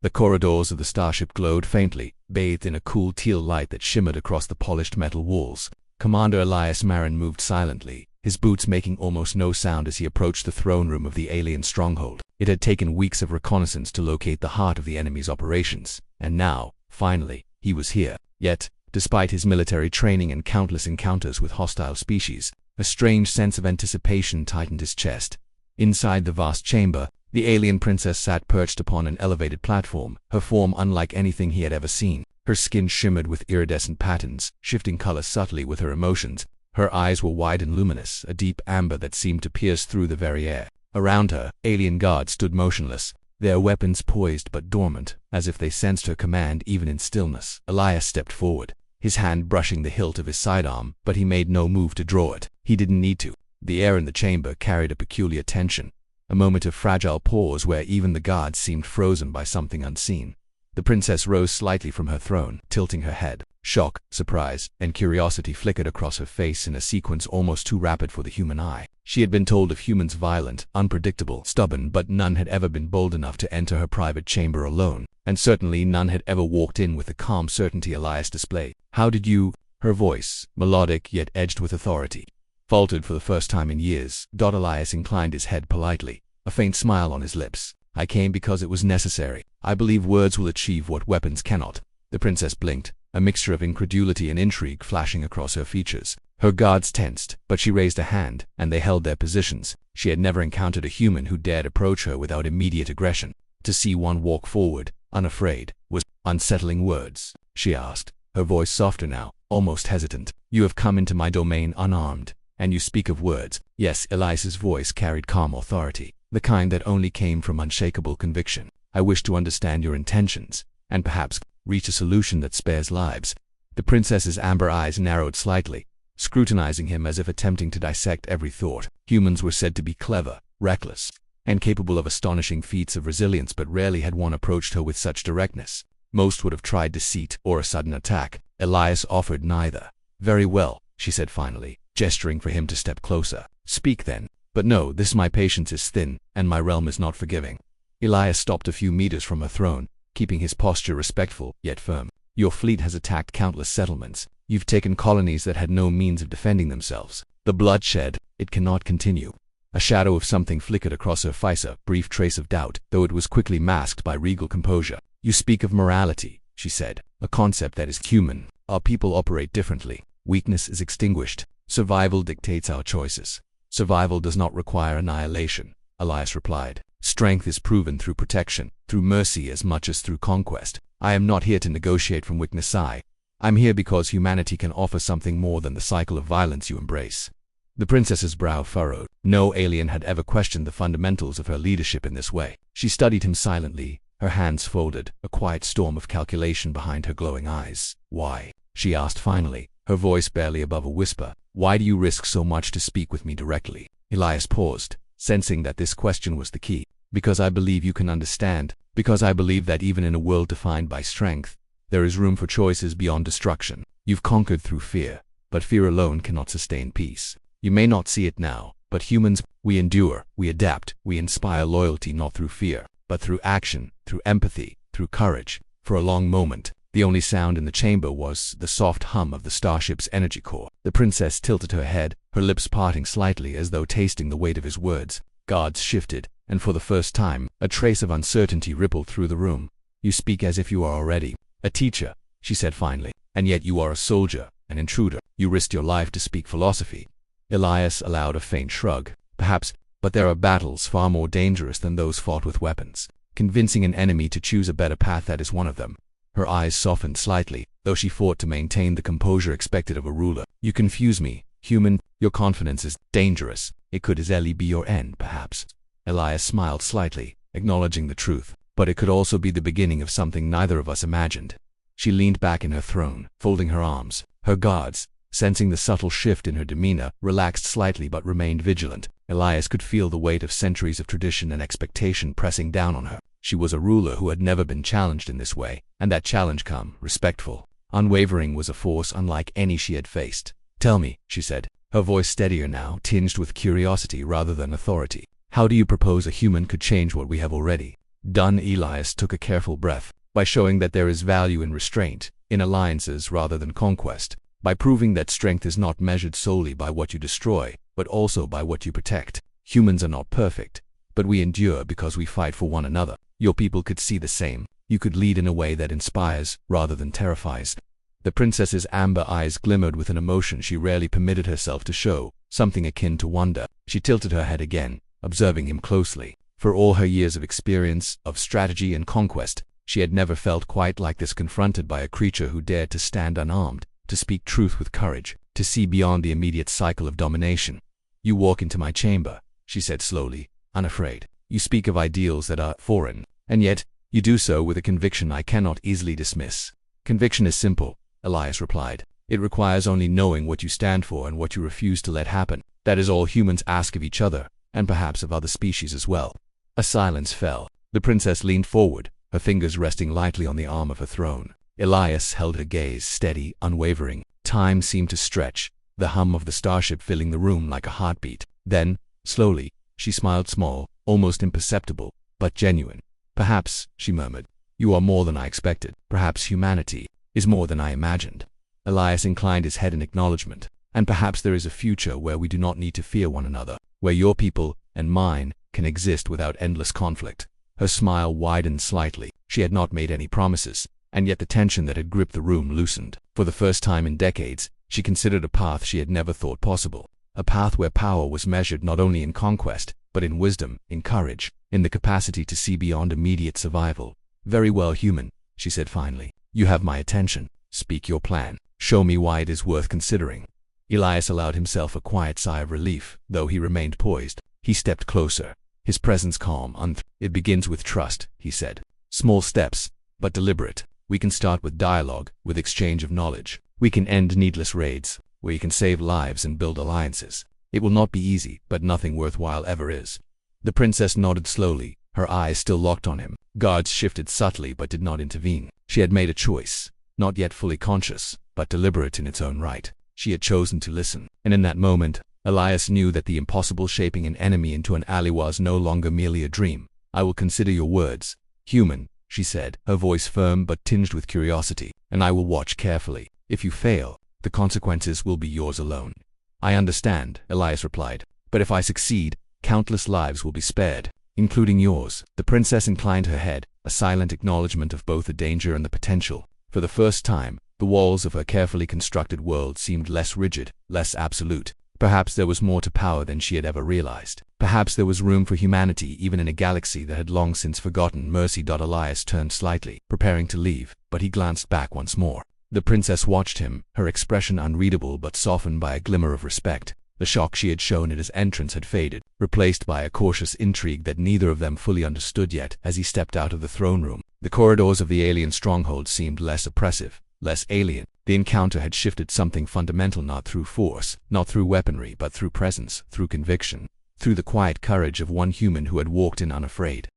The corridors of the starship glowed faintly, bathed in a cool teal light that shimmered across the polished metal walls. Commander Elias Marin moved silently, his boots making almost no sound as he approached the throne room of the alien stronghold. It had taken weeks of reconnaissance to locate the heart of the enemy's operations, and now, finally, he was here. Yet, despite his military training and countless encounters with hostile species, a strange sense of anticipation tightened his chest. Inside the vast chamber, the alien princess sat perched upon an elevated platform, her form unlike anything he had ever seen. Her skin shimmered with iridescent patterns, shifting color subtly with her emotions. Her eyes were wide and luminous, a deep amber that seemed to pierce through the very air. Around her, alien guards stood motionless, their weapons poised but dormant, as if they sensed her command even in stillness. Elias stepped forward, his hand brushing the hilt of his sidearm, but he made no move to draw it. He didn't need to. The air in the chamber carried a peculiar tension, a moment of fragile pause where even the guards seemed frozen by something unseen. The princess rose slightly from her throne, tilting her head. Shock, surprise, and curiosity flickered across her face in a sequence almost too rapid for the human eye. She had been told of humans violent, unpredictable, stubborn, but none had ever been bold enough to enter her private chamber alone, and certainly none had ever walked in with the calm certainty Elias displayed. "How did you—" Her voice, melodic yet edged with authority, faltered for the first time in years. Elias inclined his head politely, a faint smile on his lips. "I came because it was necessary. I believe words will achieve what weapons cannot." The princess blinked, a mixture of incredulity and intrigue flashing across her features. Her guards tensed, but she raised a hand, and they held their positions. She had never encountered a human who dared approach her without immediate aggression. To see one walk forward, unafraid, was unsettling. "Words?" she asked, her voice softer now, almost hesitant. "You have come into my domain unarmed, and you speak of words." "Yes." Elias's voice carried calm authority, the kind that only came from unshakable conviction. "I wish to understand your intentions, and perhaps reach a solution that spares lives." The princess's amber eyes narrowed slightly, scrutinizing him as if attempting to dissect every thought. Humans were said to be clever, reckless, and capable of astonishing feats of resilience, but rarely had one approached her with such directness. Most would have tried deceit or a sudden attack. Elias offered neither. "Very well," she said finally, gesturing for him to step closer. "Speak then. But no, my patience is thin, and my realm is not forgiving." Elias stopped a few meters from her throne, keeping his posture respectful yet firm. "Your fleet has attacked countless settlements. You've taken colonies that had no means of defending themselves. The bloodshed, it cannot continue." A shadow of something flickered across her face, a brief trace of doubt, though it was quickly masked by regal composure. "You speak of morality," she said, "a concept that is human. Our people operate differently. Weakness is extinguished. Survival dictates our choices." "Survival does not require annihilation," Elias replied. "Strength is proven through protection, through mercy as much as through conquest. I am not here to negotiate from weakness. I'm here because humanity can offer something more than the cycle of violence you embrace." The princess's brow furrowed. No alien had ever questioned the fundamentals of her leadership in this way. She studied him silently, her hands folded, a quiet storm of calculation behind her glowing eyes. "Why?" she asked finally, her voice barely above a whisper. "Why do you risk so much to speak with me directly?" Elias paused, sensing that this question was the key. "Because I believe you can understand. Because I believe that even in a world defined by strength, there is room for choices beyond destruction. You've conquered through fear, but fear alone cannot sustain peace. You may not see it now, but humans, we endure, we adapt, we inspire loyalty not through fear, but through action, through empathy, through courage." For a long moment, the only sound in the chamber was the soft hum of the starship's energy core. The princess tilted her head, her lips parting slightly as though tasting the weight of his words. Guards shifted, and for the first time, a trace of uncertainty rippled through the room. "You speak as if you are already a teacher," she said finally, "and yet you are a soldier, an intruder. You risked your life to speak philosophy." Elias allowed a faint shrug. "Perhaps, but there are battles far more dangerous than those fought with weapons. Convincing an enemy to choose a better path, that is one of them." Her eyes softened slightly, though she fought to maintain the composure expected of a ruler. "You confuse me, human. Your confidence is dangerous. It could easily be your end, perhaps." Elias smiled slightly, acknowledging the truth. "But it could also be the beginning of something neither of us imagined." She leaned back in her throne, folding her arms. Her guards, sensing the subtle shift in her demeanor, relaxed slightly but remained vigilant. Elias could feel the weight of centuries of tradition and expectation pressing down on her. She was a ruler who had never been challenged in this way, and that challenge, calm, respectful, unwavering, was a force unlike any she had faced. "Tell me," she said, her voice steadier now, tinged with curiosity rather than authority. "How do you propose a human could change what we have already?" Done. Elias took a careful breath. By showing that there is value in restraint, in alliances rather than conquest, by proving that strength is not measured solely by what you destroy, but also by what you protect. Humans are not perfect, but we endure because we fight for one another. Your people could see the same. You could lead in a way that inspires rather than terrifies. The princess's amber eyes glimmered with an emotion she rarely permitted herself to show, something akin to wonder. She tilted her head again, observing him closely. For all her years of experience, of strategy and conquest, she had never felt quite like this, confronted by a creature who dared to stand unarmed, to speak truth with courage, to see beyond the immediate cycle of domination. You walk into my chamber, she said slowly, unafraid. You speak of ideals that are foreign, and yet you do so with a conviction I cannot easily dismiss. Conviction is simple, Elias replied. It requires only knowing what you stand for and what you refuse to let happen. That is all humans ask of each other, and perhaps of other species as well. A silence fell. The princess leaned forward, her fingers resting lightly on the arm of her throne. Elias held her gaze steady, unwavering. Time seemed to stretch, the hum of the starship filling the room like a heartbeat. Then, slowly, she smiled, small, almost imperceptible, but genuine. Perhaps, she murmured, you are more than I expected. Perhaps humanity is more than I imagined. Elias inclined his head in acknowledgement. And perhaps there is a future where we do not need to fear one another, where your people and mine can exist without endless conflict. Her smile widened slightly. She had not made any promises, and yet the tension that had gripped the room loosened. For the first time in decades, she considered a path she had never thought possible. A path where power was measured not only in conquest, but in wisdom, in courage, in the capacity to see beyond immediate survival. Very well, human, she said finally. You have my attention. Speak your plan. Show me why it is worth considering. Elias allowed himself a quiet sigh of relief, though he remained poised. He stepped closer, his presence calm. It begins with trust, he said. Small steps, but deliberate. We can start with dialogue, with exchange of knowledge. We can end needless raids, where you can save lives and build alliances. It will not be easy, but nothing worthwhile ever is. The princess nodded slowly, her eyes still locked on him. Guards shifted subtly but did not intervene. She had made a choice, not yet fully conscious, but deliberate in its own right. She had chosen to listen, and in that moment, Elias knew that the impossible shaping an enemy into an ally was no longer merely a dream. I will consider your words, human, she said, her voice firm but tinged with curiosity, and I will watch carefully. If you fail, the consequences will be yours alone. I understand, Elias replied, but if I succeed, countless lives will be spared, including yours. The princess inclined her head, a silent acknowledgement of both the danger and the potential. For the first time, the walls of her carefully constructed world seemed less rigid, less absolute. Perhaps there was more to power than she had ever realized. Perhaps there was room for humanity even in a galaxy that had long since forgotten mercy. Elias turned slightly, preparing to leave, but he glanced back once more. The princess watched him, her expression unreadable but softened by a glimmer of respect. The shock she had shown at his entrance had faded, replaced by a cautious intrigue that neither of them fully understood yet. As he stepped out of the throne room, the corridors of the alien stronghold seemed less oppressive, less alien. The encounter had shifted something fundamental, not through force, not through weaponry, but through presence, through conviction, through the quiet courage of one human who had walked in unafraid.